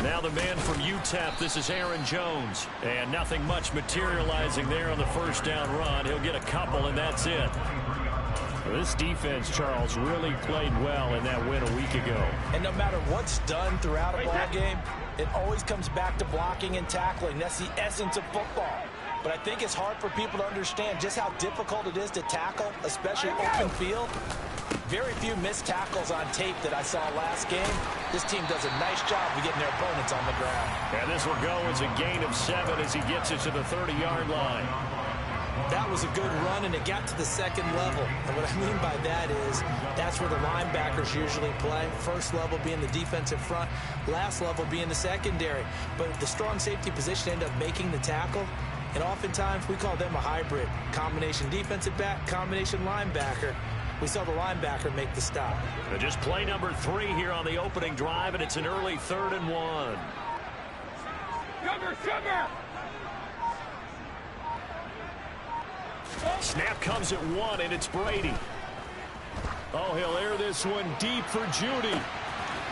Now the man from UTEP, this is Aaron Jones. And nothing much materializing there on the first down run. He'll get a couple, and that's it. This defense, Charles, really played well in that win a week ago. And no matter what's done throughout a ball game, it always comes back to blocking and tackling. That's the essence of football. But I think it's hard for people to understand just how difficult it is to tackle, especially open field. Very few missed tackles on tape that I saw last game. This team does a nice job of getting their opponents on the ground. And this will go as a gain of 7 as he gets it to the 30-yard line. That was a good run, and it got to the second level. And what I mean by that is that's where the linebackers usually play. First level being the defensive front, last level being the secondary. But the strong safety position ended up making the tackle, and oftentimes we call them a hybrid. Combination defensive back, combination linebacker. We saw the linebacker make the stop. Just play number 3 here on the opening drive, and it's an early 3rd and 1. Sugar! Snap comes at 1, and it's Brady. Oh, he'll air this one deep for Judy.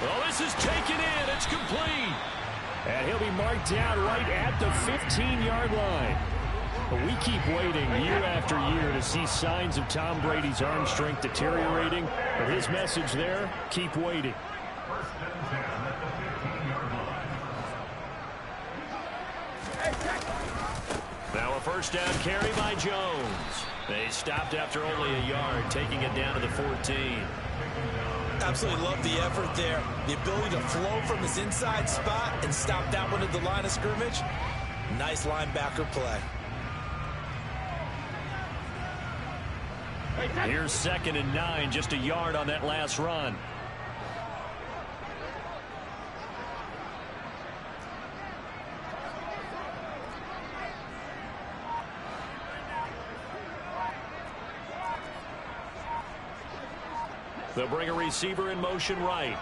Oh, this is taken in. It's complete. And he'll be marked down right at the 15-yard line. But we keep waiting year after year to see signs of Tom Brady's arm strength deteriorating. But his message there, keep waiting. Now a first down carry by Jones. They stopped after only a yard, taking it down to the 14. Absolutely love the effort there. The ability to flow from his inside spot and stop that one at the line of scrimmage. Nice linebacker play. Here's 2nd and 9, just a yard on that last run. They'll bring a receiver in motion right.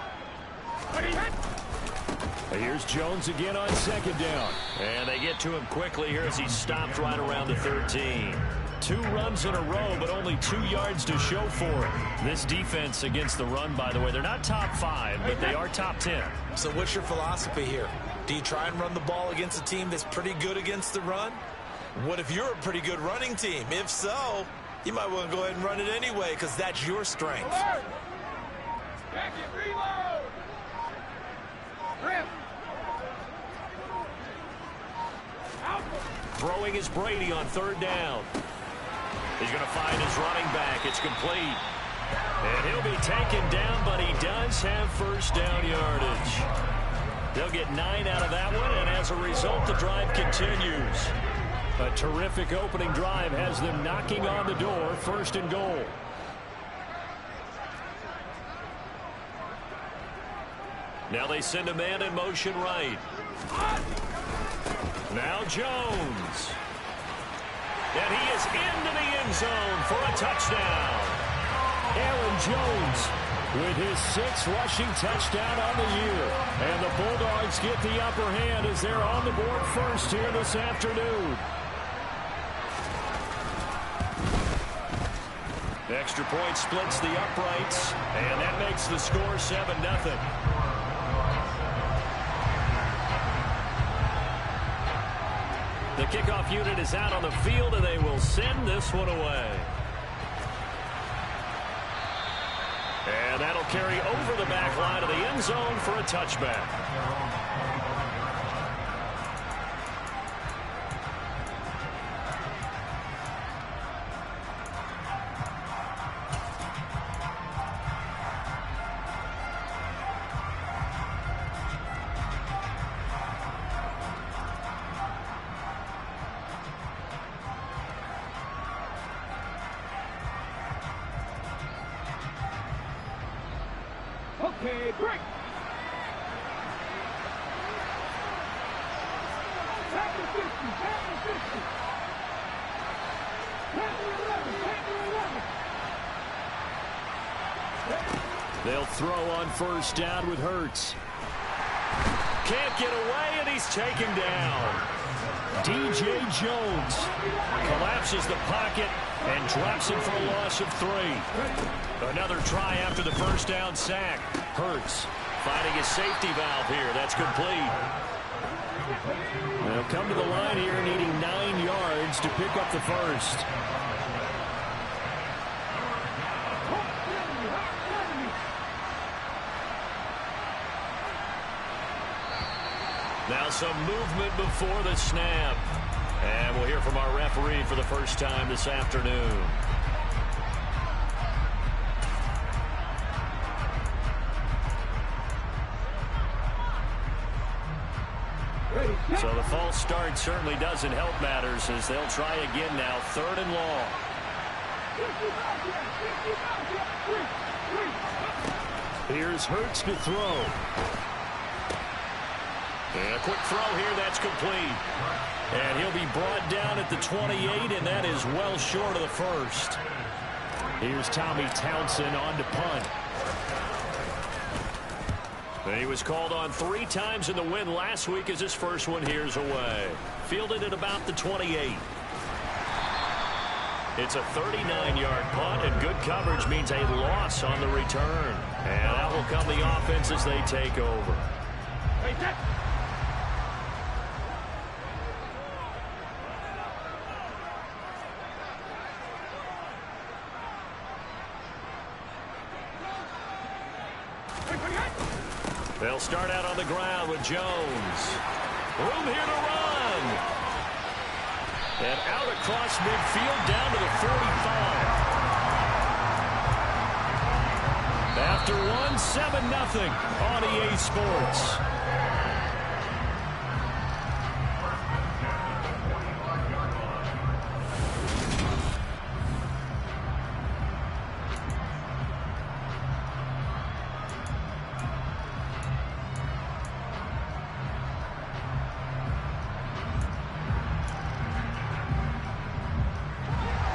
Here's Jones again on 2nd down. And they get to him quickly here as he stopped right around the 13. 2 runs in a row, but only 2 yards to show for it. This defense against the run, by the way, they're not top 5, but they are top 10. So what's your philosophy here? Do you try and run the ball against a team that's pretty good against the run? What if you're a pretty good running team? If so, you might want to go ahead and run it anyway because that's your strength. Back it, reload! Rip! Out! Throwing is Brady on 3rd down. He's going to find his running back. It's complete. And he'll be taken down, but he does have first down yardage. They'll get 9 out of that one, and as a result, the drive continues. A terrific opening drive has them knocking on the door, 1st and goal. Now they send a man in motion right. Now Jones. And he is into the end zone for a touchdown. Aaron Jones with his 6th rushing touchdown on the year. And the Bulldogs get the upper hand as they're on the board first here this afternoon. Extra point splits the uprights, and that makes the score 7-0. The kickoff unit is out on the field, and they will send this one away. And that'll carry over the back line of the end zone for a touchback. Okay, break. Back to 50, back to 50. Back to 11, back to 11. They'll throw on first down with Hurts. can't get away, and he's taken down. DJ Jones collapses the pocket and drops it for a loss of 3. Another try after the first down sack. Hurts finding his safety valve here. That's complete. They'll come to the line here needing 9 yards to pick up the first. Now some movement before the snap. And we'll hear from our referee for the first time this afternoon. So the false start certainly doesn't help matters as they'll try again now. 3rd and long. Here's Hurts to throw. And a quick throw here, that's complete. And he'll be brought down at the 28, and that is well short of the first. Here's Tommy Townsend on to punt. And he was called on 3 times in the win last week as his first one here's away. Fielded at about the 28. It's a 39-yard punt, and good coverage means a loss on the return. And that will come the offense as they take over. They'll start out on the ground with Jones. Room here to run. And out across midfield down to the 45. After one, 7-0 on EA Sports.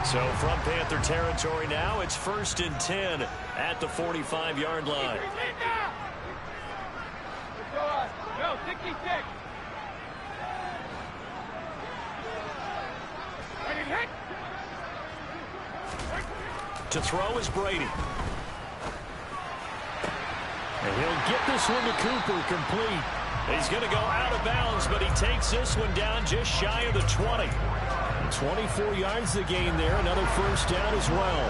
So from Panther territory now, it's 1st and 10 at the 45-yard line. No, 66. To throw is Brady. And he'll get this one to Cooper complete. He's going to go out of bounds, but he takes this one down just shy of the 20. 24 yards to gain there. Another first down as well.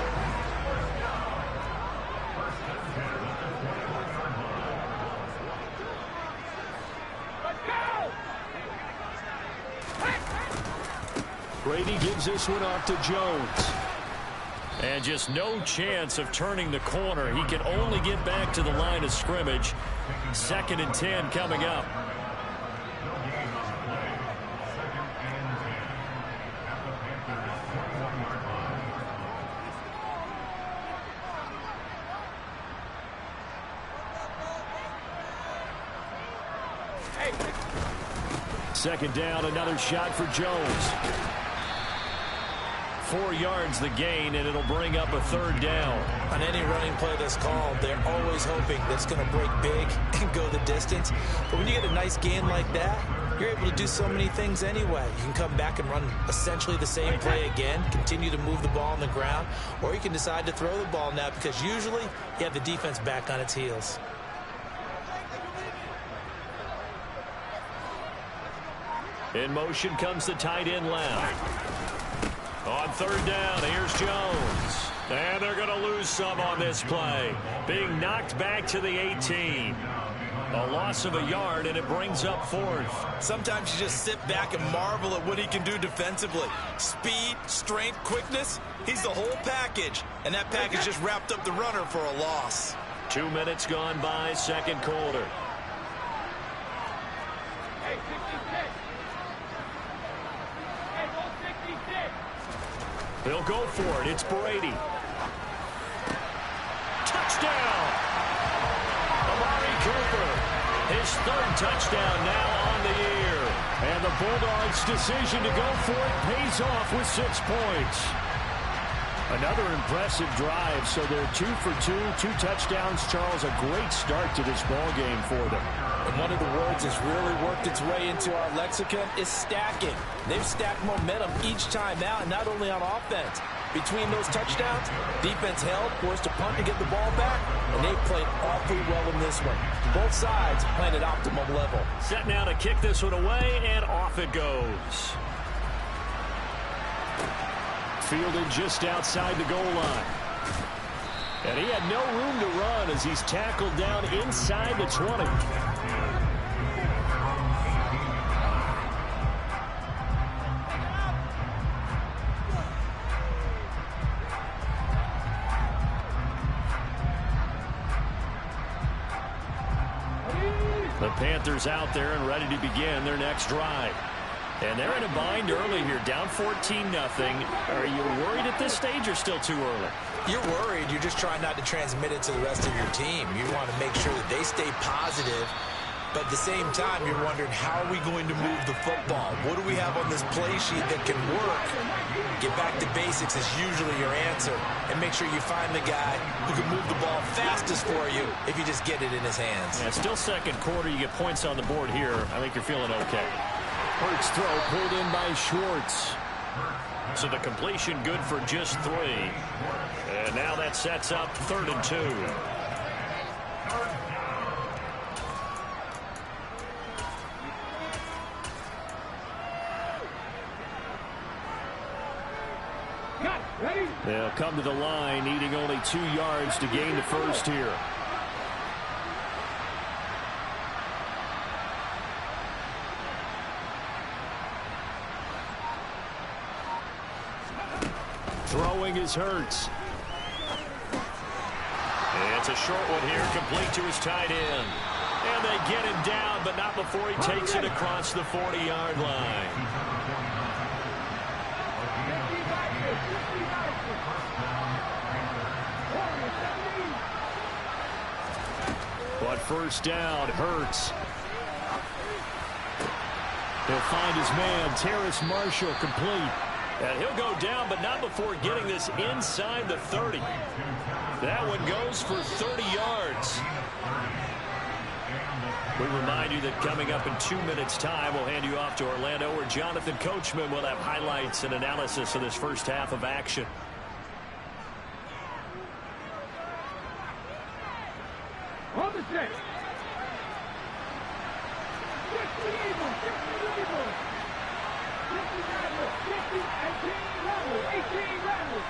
Brady gives this one off to Jones. And just no chance of turning the corner. He can only get back to the line of scrimmage. 2nd and 10 coming up. Second down, another shot for Jones. 4 yards the gain, and it'll bring up a 3rd down. On any running play that's called, they're always hoping that it's going to break big and go the distance. But when you get a nice gain like that, you're able to do so many things anyway. You can come back and run essentially the same play again, continue to move the ball on the ground, or you can decide to throw the ball now because usually you have the defense back on its heels. In motion comes the tight end left. On 3rd down, here's Jones. And they're going to lose some on this play. Being knocked back to the 18. A loss of a yard, and it brings up 4th. Sometimes you just sit back and marvel at what he can do defensively. Speed, strength, quickness, he's the whole package. And that package just wrapped up the runner for a loss. 2 minutes gone by, 2nd quarter. Hey, 66. Hey, go 66. They'll go for it. It's Brady. Touchdown! Amari Cooper. His 3rd touchdown now on the year. And the Bulldogs' decision to go for it pays off with 6 points. Another impressive drive, so they're 2 for 2, 2 touchdowns. Charles, a great start to this ball game for them. And one of the words that's really worked its way into our lexicon is stacking. They've stacked momentum each time out, and not only on offense. Between those touchdowns, defense held, forced a punt to get the ball back, and they played awfully well in this one. Both sides playing at optimum level. Set now to kick this one away, and off it goes. Fielded just outside the goal line. And he had no room to run as he's tackled down inside the 20. The Panthers out there and ready to begin their next drive. And they're in a bind early here, down 14-0. Are you worried at this stage or still too early? You're worried. You're just trying not to transmit it to the rest of your team. You want to make sure that they stay positive. But at the same time, you're wondering, how are we going to move the football? What do we have on this play sheet that can work? Get back to basics is usually your answer. And make sure you find the guy who can move the ball fastest for you if you just get it in his hands. Yeah, still second quarter. You get points on the board here. I think you're feeling okay. Hurts throw pulled in by Schwartz. So the completion good for just 3. And now that sets up 3rd and 2. They'll come to the line, needing only 2 yards to gain the first here. Throwing is Hurts. It's a short one here, complete to his tight end. And they get him down, but not before he takes it across the 40-yard line. But first down, Hurts. He'll find his man, Terrace Marshall, complete. And he'll go down, but not before getting this inside the 30. That one goes for 30 yards. We remind you that coming up in 2 minutes' time, we'll hand you off to Orlando, where Jonathan Coachman will have highlights and analysis of this first half of action. On the set. 18 Rebels.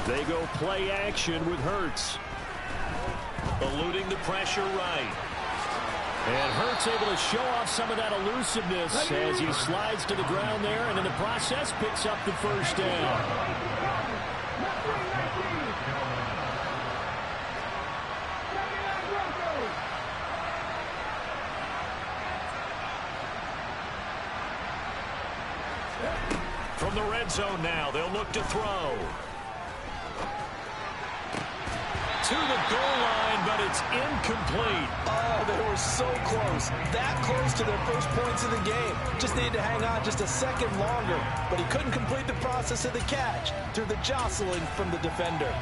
They go play action with Hurts. Eluding the pressure right. And Hurts able to show off some of that elusiveness as he slides to the ground there, and in the process picks up the first down. From the red zone now, they'll look to throw. To the goal line, but it's incomplete. Oh, they were so close. That close to their first points of the game. Just needed to hang on just a second longer, but he couldn't complete the process of the catch through the jostling from the defender.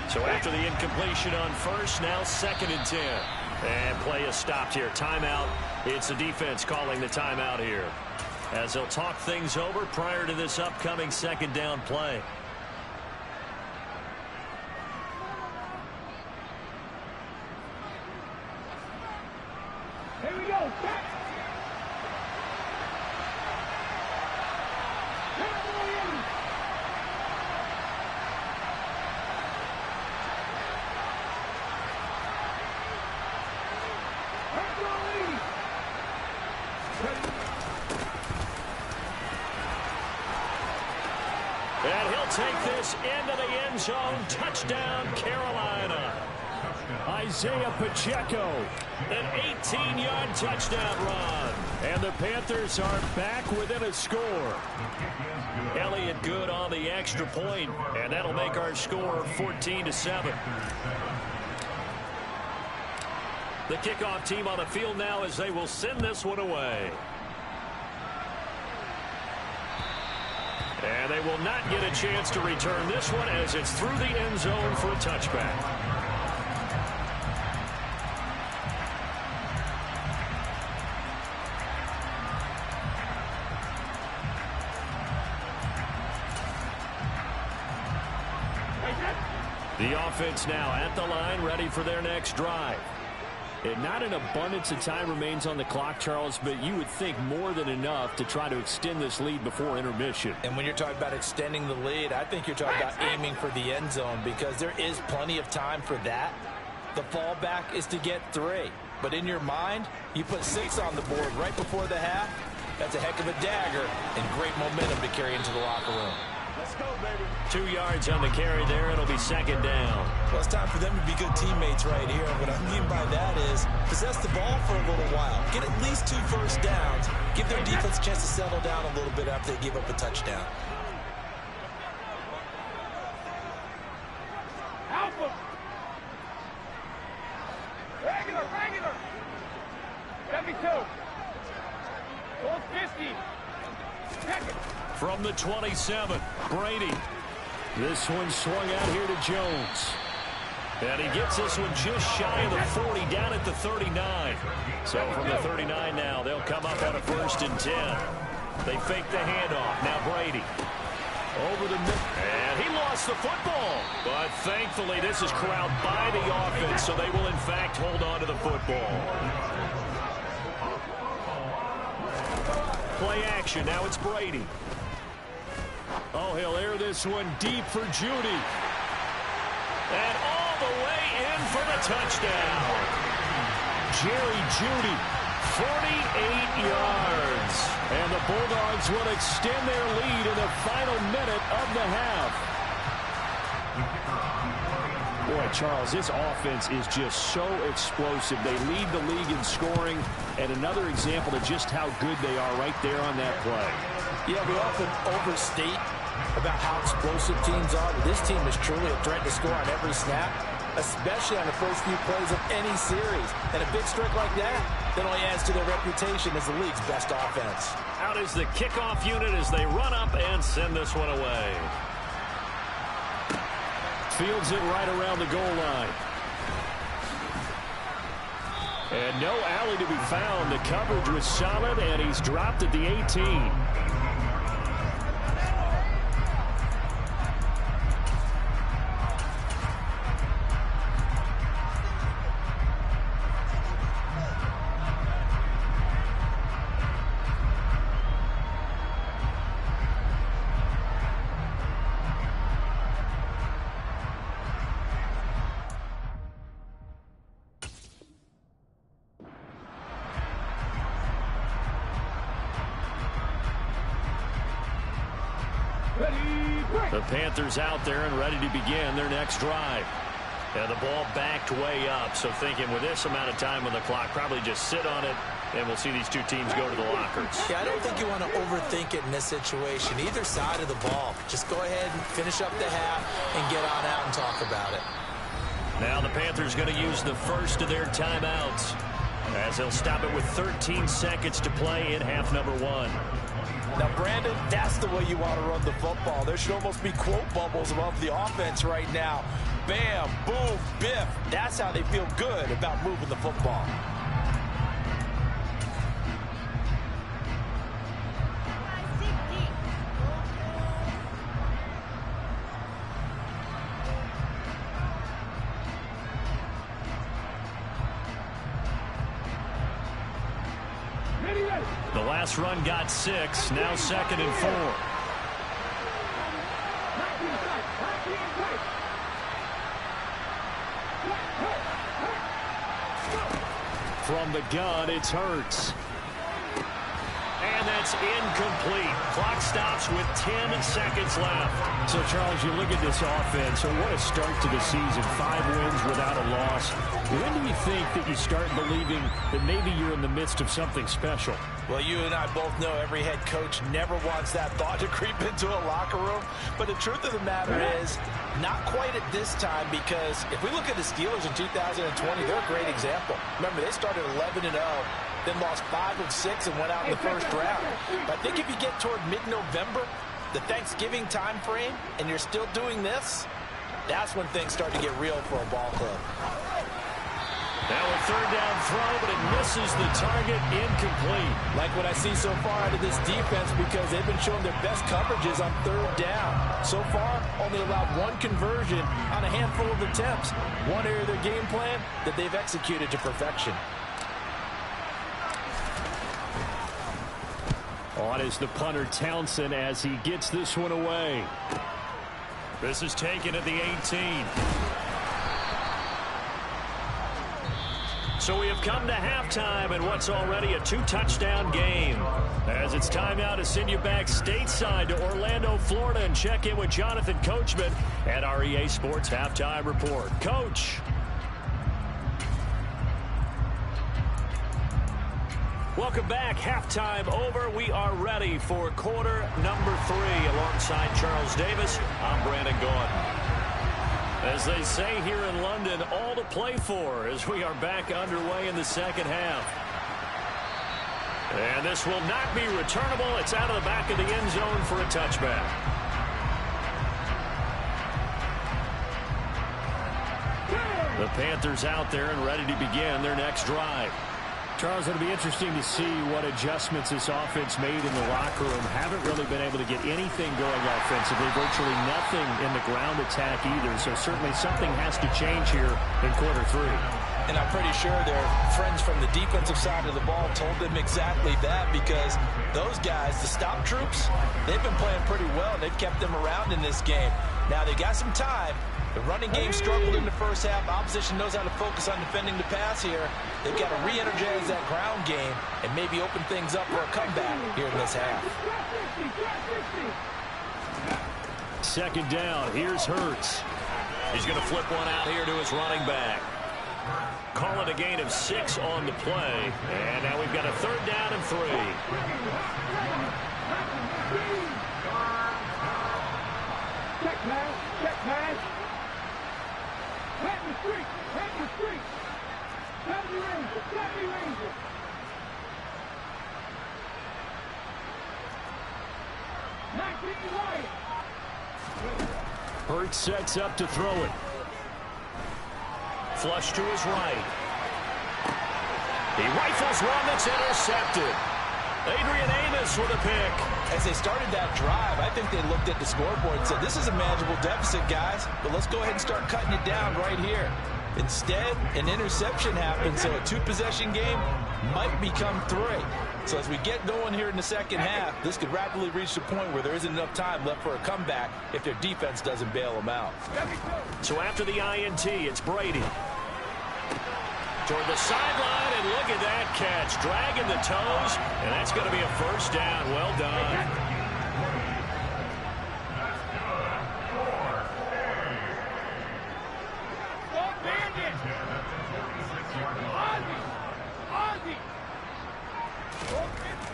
So after the incompletion on first, now 2nd and 10. And play is stopped here. Timeout. It's the defense calling the timeout here, as they'll talk things over prior to this upcoming 2nd down play. Here we go. And he'll take this into the end zone. Touchdown, Carolina. Isaiah Pacheco, an 18-yard touchdown run. And the Panthers are back within a score. Elliott good on the extra point, and that'll make our score 14-7. The kickoff team on the field now as they will send this one away. And they will not get a chance to return this one as it's through the end zone for a touchback. The offense now at the line, ready for their next drive. And not an abundance of time remains on the clock, Charles, but you would think more than enough to try to extend this lead before intermission. And when you're talking about extending the lead, I think you're talking about aiming for the end zone because there is plenty of time for that. The fallback is to get 3. But in your mind, you put 6 on the board right before the half. That's a heck of a dagger and great momentum to carry into the locker room. Let's go, baby. 2 yards on the carry there. It'll be second down. Well, it's time for them to be good teammates right here. And what I mean by that is possess the ball for a little while. Get at least 2 first downs. Give their defense a chance to settle down a little bit after they give up a touchdown. Alpha. Regular. 72. 50. Second. From the 27, Brady. This one swung out here to Jones. And he gets this one just shy of the 40, down at the 39. So from the 39 now, they'll come up on a 1st and 10. They fake the handoff. Now Brady. Over the middle. And he lost the football. But thankfully, this is corralled by the offense, so they will, in fact, hold on to the football. Play action. Now it's Brady. Oh, he'll air this one deep for Judy. And all the way in for the touchdown. Jerry Judy, 48 yards. And the Bulldogs will extend their lead in the final minute of the half. Boy, Charles, this offense is just so explosive. They lead the league in scoring, and another example of just how good they are right there on that play. Yeah, we often overstate about how explosive teams are, but this team is truly a threat to score on every snap, especially on the first few plays of any series. And a big streak like that only adds to their reputation as the league's best offense. Out is the kickoff unit as they run up and send this one away. Fields it right around the goal line. And no alley to be found. The coverage was solid, and he's dropped at the 18. The Panthers out there and ready to begin their next drive. And the ball backed way up, so thinking with this amount of time on the clock, probably just sit on it, and we'll see these two teams go to the lockers. Yeah, I don't think you want to overthink it in this situation. Either side of the ball. Just go ahead and finish up the half and get on out and talk about it. Now the Panthers going to use the first of their timeouts as they'll stop it with 13 seconds to play in half number 1. Now, Brandon, that's the way you want to run the football. There should almost be quote bubbles above the offense right now. Bam, boom, biff. That's how they feel good about moving the football. The last run got 6, now 2nd and 4. From the gun, it's Hurts. And and that's incomplete. Clock stops with 10 seconds left. So, Charles, you look at this offense, so what a start to the season. 5 wins without a loss. When do you think that you start believing that maybe you're in the midst of something special? Well, you and I both know every head coach never wants that thought to creep into a locker room. But the truth of the matter is, not quite at this time, because if we look at the Steelers in 2020, they're a great example. Remember, they started 11-0, then lost 5 of 6 and went out in the first round. But I think if you get toward mid-November, the Thanksgiving time frame, and you're still doing this, that's when things start to get real for a ball club. Now a third down throw, but it misses the target, incomplete. Like what I see so far out of this defense, because they've been showing their best coverages on third down. So far, only allowed 1 conversion on a handful of attempts. One area of their game plan that they've executed to perfection. On is the punter Townsend as he gets this one away. This is taken at the 18. So we have come to halftime in what's already a 2-touchdown game. As it's time now to send you back stateside to Orlando, Florida, and check in with Jonathan Coachman at our EA Sports Halftime Report. Coach. Welcome back. Halftime over. We are ready for quarter number 3. Alongside Charles Davis, I'm Brandon Gaudin. As they say here in London, all to play for as we are back underway in the second half. And this will not be returnable. It's out of the back of the end zone for a touchback. The Panthers out there and ready to begin their next drive. Charles, it'll be interesting to see what adjustments this offense made in the locker room. Haven't really been able to get anything going offensively. Virtually nothing in the ground attack either. So certainly something has to change here in quarter 3. And I'm pretty sure their friends from the defensive side of the ball told them exactly that, because those guys, the stop troops, they've been playing pretty well. They've kept them around in this game. Now they got some time. The running game struggled in the first half. Opposition knows how to focus on defending the pass here. They've got to re-energize that ground game and maybe open things up for a comeback here in this half. Second down. Here's Hurts. He's going to flip one out here to his running back. Call it a gain of 6 on the play. And now we've got a third down and 3. Check pass. Check pass. Pat the street. Pat the street. Pat the Ranger. Pat the Ranger. Hurts sets up to throw it. Flush to his right. He rifles one that's intercepted. Adrian Amos with a pick. As they started that drive, I think they looked at the scoreboard and said, this is a manageable deficit, guys, but let's go ahead and start cutting it down right here. Instead, an interception happened, so a 2-possession game might become 3. So as we get going here in the second half, this could rapidly reach the point where there isn't enough time left for a comeback if their defense doesn't bail them out. So after the INT, it's Brady. Toward the sideline, and look at that catch. Dragging the toes, and that's going to be a first down. Well done.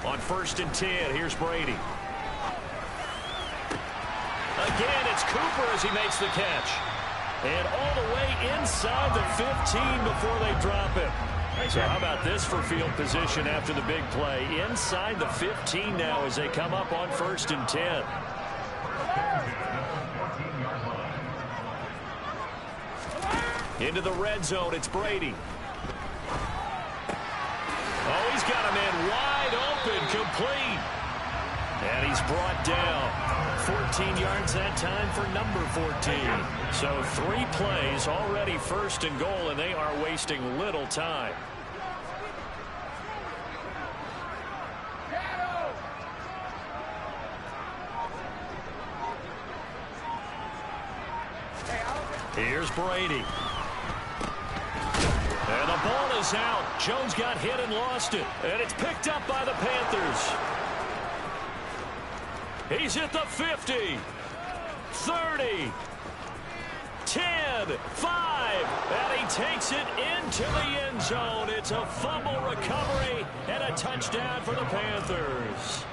On 1st and 10, here's Brady. Again, it's Cooper as he makes the catch. And all the way inside the 15 before they drop him. So how about this for field position after the big play? Inside the 15 now as they come up on 1st and 10. Into the red zone, it's Brady. Oh, he's got him in wide open, complete. And he's brought down. 14 yards that time for number 14. So 3 plays already 1st and goal, and they are wasting little time. Here's Brady. And the ball is out. Jones got hit and lost it. And it's picked up by the Panthers. He's at the 50, 30, 10, 5, and he takes it into the end zone. It's a fumble recovery and a touchdown for the Panthers.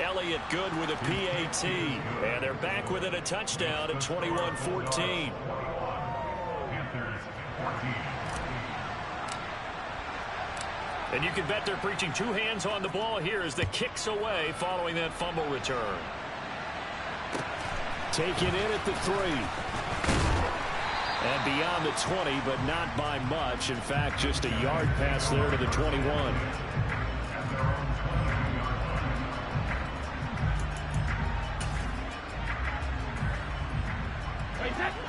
Elliott good with a PAT, and they're back within a touchdown at 21-14. And you can bet they're preaching two hands on the ball here as the kick's away following that fumble return. Taken in at the 3. And beyond the 20, but not by much. In fact, just a yard pass there to the 21.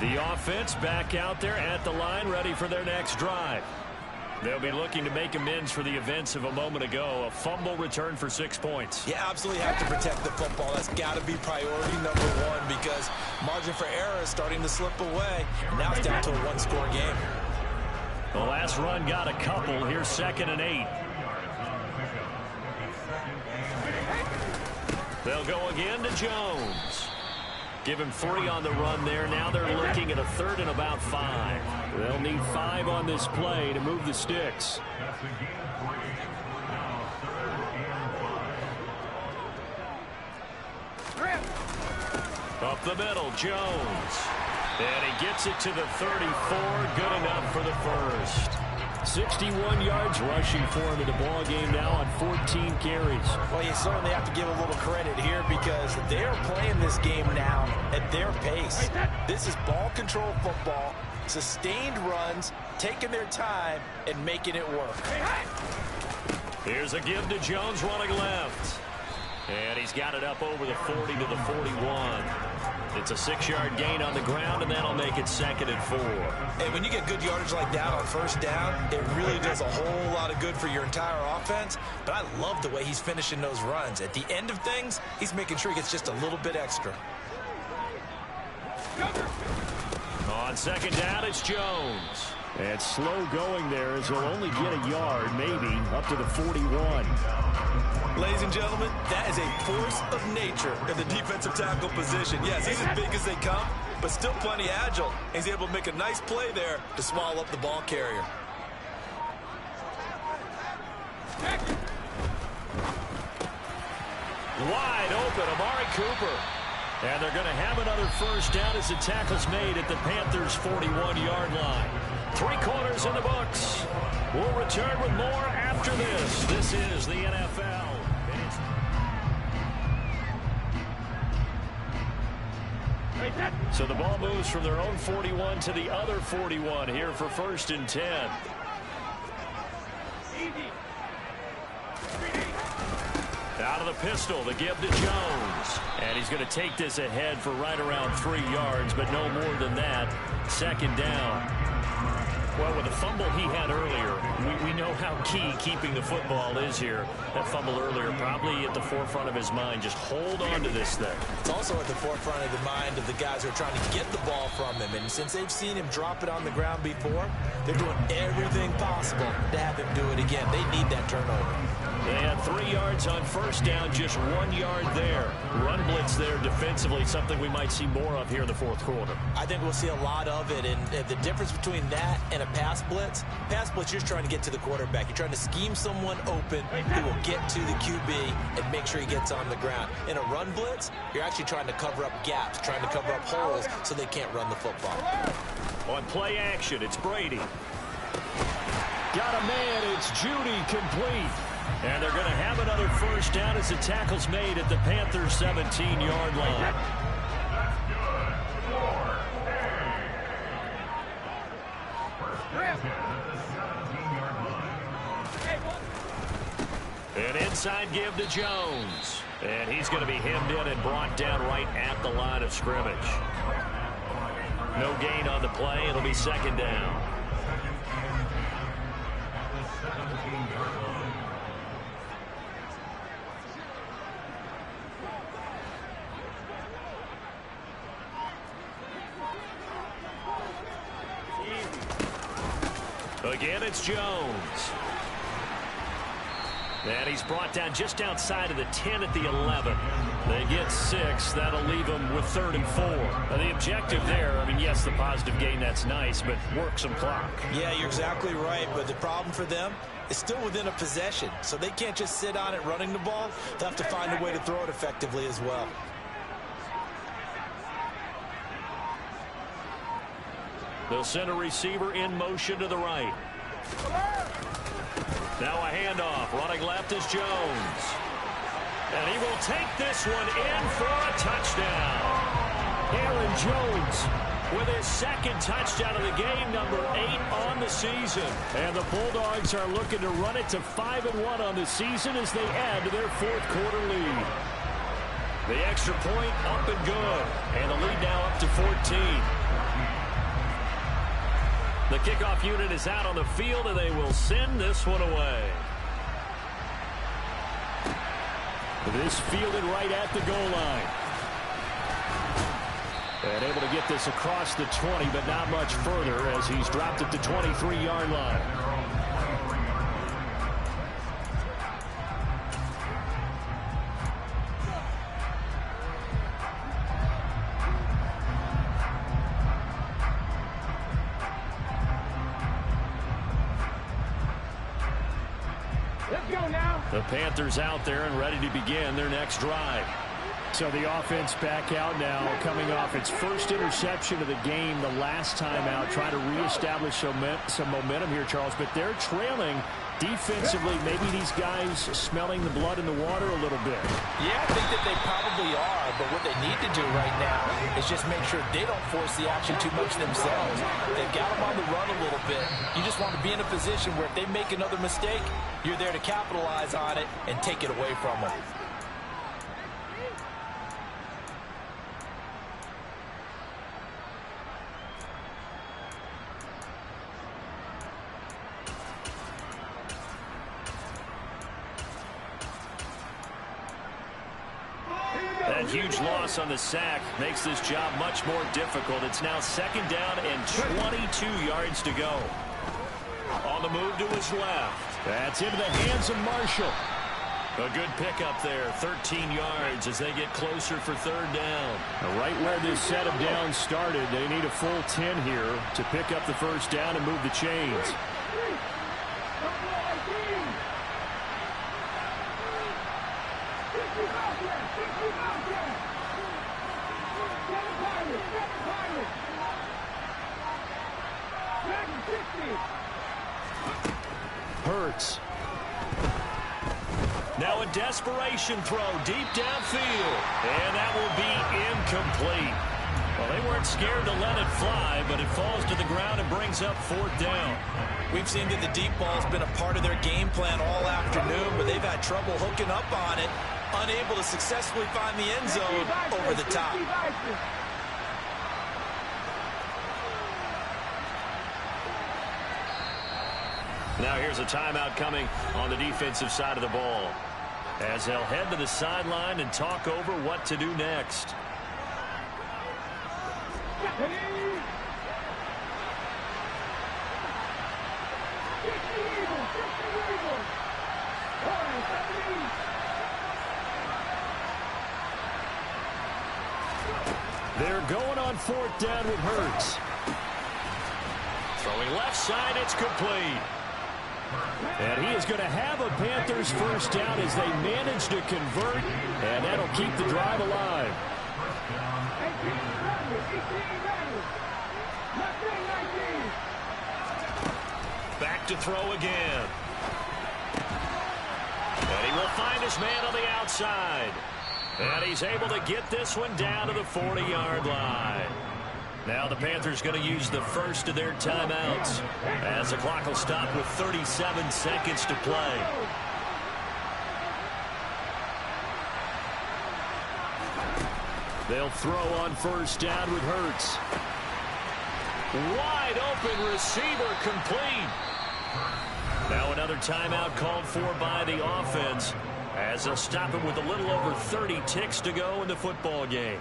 The offense back out there at the line, ready for their next drive. They'll be looking to make amends for the events of a moment ago. A fumble return for 6 points. You absolutely have to protect the football. That's got to be priority number one because margin for error is starting to slip away. And now it's down to a one-score game. The last run got a couple. Here's 2nd and 8. They'll go again to Jones. Give him 3 on the run there. Now they're looking at a 3rd and about 5. They'll need 5 on this play to move the sticks. Up the middle, Jones. And he gets it to the 34. Good enough for the first. 61 yards rushing for him in the ball game now on 14 carries. Well, you certainly have to give a little credit here because they're playing this game now at their pace. This is ball control football, sustained runs, taking their time, and making it work. Here's a give to Jones running left. And he's got it up over the 40 to the 41. It's a 6-yard gain on the ground, and that'll make it 2nd and 4. And when you get good yardage like that on first down, it really does a whole lot of good for your entire offense. But I love the way he's finishing those runs. At the end of things, he's making sure he gets just a little bit extra. On 2nd down, it's Jones. And slow going there as he'll only get a yard, maybe, up to the 41. Ladies and gentlemen, that is a force of nature in the defensive tackle position. Yes, he's as big as they come, but still plenty agile. He's able to make a nice play there to swallow up the ball carrier. Wide open, Amari Cooper. And they're going to have another first down as the tackle's made at the Panthers' 41-yard line. 3 quarters in the books. We'll return with more after this. This is the NFL. So the ball moves from their own 41 to the other 41 here for 1st and 10. Out of the pistol, the give to Jones. And he's going to take this ahead for right around 3 yards, but no more than that. 2nd down. Well, with the fumble he had earlier, we know how key keeping the football is here. That fumble earlier probably at the forefront of his mind. Just hold on to this thing. It's also at the forefront of the mind of the guys who are trying to get the ball from him. And since they've seen him drop it on the ground before, they're doing everything possible to have him do it again. They need that turnover. They had 3 yards on first down, just 1 yard there. Run blitz there defensively, something we might see more of here in the 4th quarter. I think we'll see a lot of it, and the difference between that and a pass blitz, you're just trying to get to the quarterback. You're trying to scheme someone open who will get to the QB and make sure he gets on the ground. In a run blitz, you're actually trying to cover up gaps, trying to cover up holes so they can't run the football. On play action, it's Brady. Got a man, it's Judy, complete. And they're going to have another first down as the tackle's made at the Panthers' 17-yard line. An inside give to Jones. And he's going to be hemmed in and brought down right at the line of scrimmage. No gain on the play. It'll be 2nd down. Again, it's Jones. And he's brought down just outside of the 10 at the 11. They get 6. That'll leave them with 3rd and 4. Now, the objective there, I mean, yes, the positive gain, that's nice, but work some clock. Yeah, you're exactly right. But the problem for them is still within a possession. So they can't just sit on it running the ball. They'll have to find a way to throw it effectively as well. They'll send a receiver in motion to the right. Now a handoff. Running left is Jones. And he will take this one in for a touchdown. Aaron Jones with his 2nd touchdown of the game, number 8 on the season. And the Bulldogs are looking to run it to 5-1 on the season as they add to their 4th quarter lead. The extra point up and good. And the lead now up to 14. The kickoff unit is out on the field, and they will send this one away. This fielded right at the goal line. And able to get this across the 20, but not much further as he's dropped it to 23-yard line. The Panthers out there and ready to begin their next drive. So the offense back out now, coming off its first interception of the game the last time out, trying to reestablish some momentum here, Charles. But they're trailing defensively. Maybe these guys smelling the blood in the water a little bit. Yeah, I think that they probably are. But what they need to do right now is just make sure they don't force the action too much themselves. They've got them on the run a little bit. You just want to be in a position where if they make another mistake, you're there to capitalize on it and take it away from them. That huge loss on the sack makes this job much more difficult. It's now 2nd down and 22 yards to go. On the move to his left. That's into the hands of Marshall. A good pickup there, 13 yards as they get closer for 3rd down. Right where this set of downs started, they need a full 10 here to pick up the 1st down and move the chains. Hurts. Now a desperation throw deep downfield. And that will be incomplete. Well, they weren't scared to let it fly, but it falls to the ground and brings up 4th down. We've seen that the deep ball's been a part of their game plan all afternoon, but they've had trouble hooking up on it, unable to successfully find the end zone over the top. Now here's a timeout coming on the defensive side of the ball, as they'll head to the sideline and talk over what to do next. They're going on 4th down with Hurts. Throwing left side, it's complete. And he is going to have a Panthers 1st down as they manage to convert, and that'll keep the drive alive. Back to throw again. And he will find his man on the outside. And he's able to get this one down to the 40-yard line. Now the Panthers going to use the first of their timeouts as the clock will stop with 37 seconds to play. They'll throw on 1st down with Hurts. Wide open receiver complete. Now another timeout called for by the offense as they'll stop him with a little over 30 ticks to go in the football game.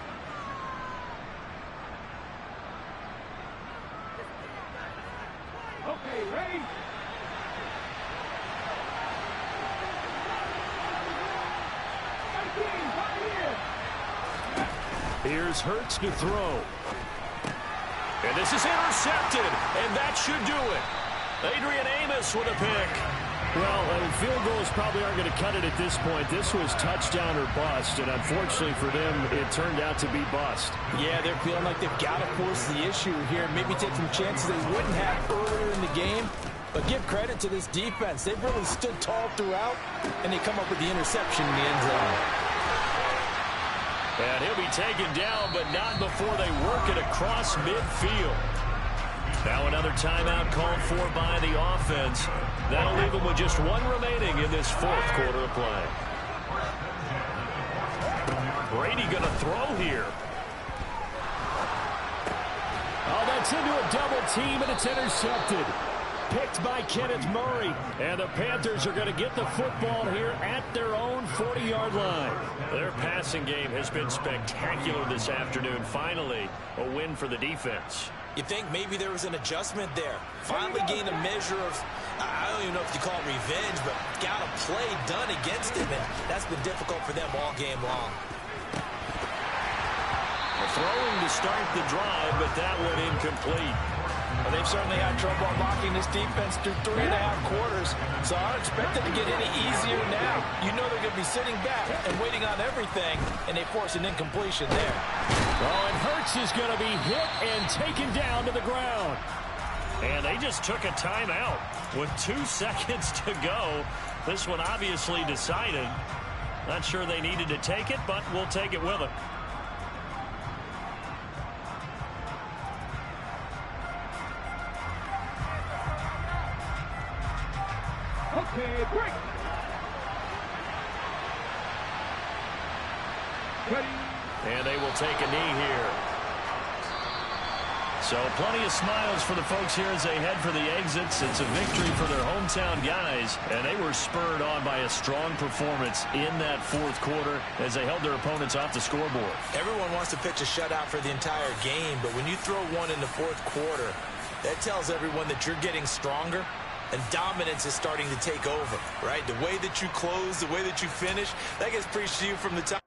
Here's Hurts to throw. And this is intercepted, and that should do it. Adrian Amos with a pick. Well, field goals probably aren't going to cut it at this point. This was touchdown or bust, and unfortunately for them, it turned out to be bust. Yeah, they're feeling like they've got to force the issue here, maybe take some chances they wouldn't have earlier in the game. But give credit to this defense. They've really stood tall throughout, and they come up with the interception in the end zone. And he'll be taken down, but not before they work it across midfield. Now another timeout called for by the offense. That'll leave them with just one remaining in this fourth quarter of play. Brady going to throw here. Oh, that's into a double team, and it's intercepted. Picked by Kenneth Murray. And the Panthers are going to get the football here at their own 40-yard line. Their passing game has been spectacular this afternoon. Finally, a win for the defense. You think maybe there was an adjustment there. Finally gained a measure of, I don't even know if you call it revenge, but got a play done against him, and that's been difficult for them all game long. Throwing to start the drive, but that went incomplete. Well, they've certainly had trouble unlocking this defense through 3.5 quarters, so I don't expect it to get any easier now. You know they're going to be sitting back and waiting on everything, and they force an incompletion there. Oh, and Hurts is going to be hit and taken down to the ground. And they just took a timeout with 2 seconds to go. This one obviously decided. Not sure they needed to take it, but we'll take it with them. Okay, break. Ready. And they will take a knee here. So plenty of smiles for the folks here as they head for the exits. It's a victory for their hometown guys, and they were spurred on by a strong performance in that fourth quarter as they held their opponents off the scoreboard. Everyone wants to pitch a shutout for the entire game, but when you throw one in the fourth quarter, that tells everyone that you're getting stronger. And dominance is starting to take over, right? The way that you close, the way that you finish, that gets preached to you from the top.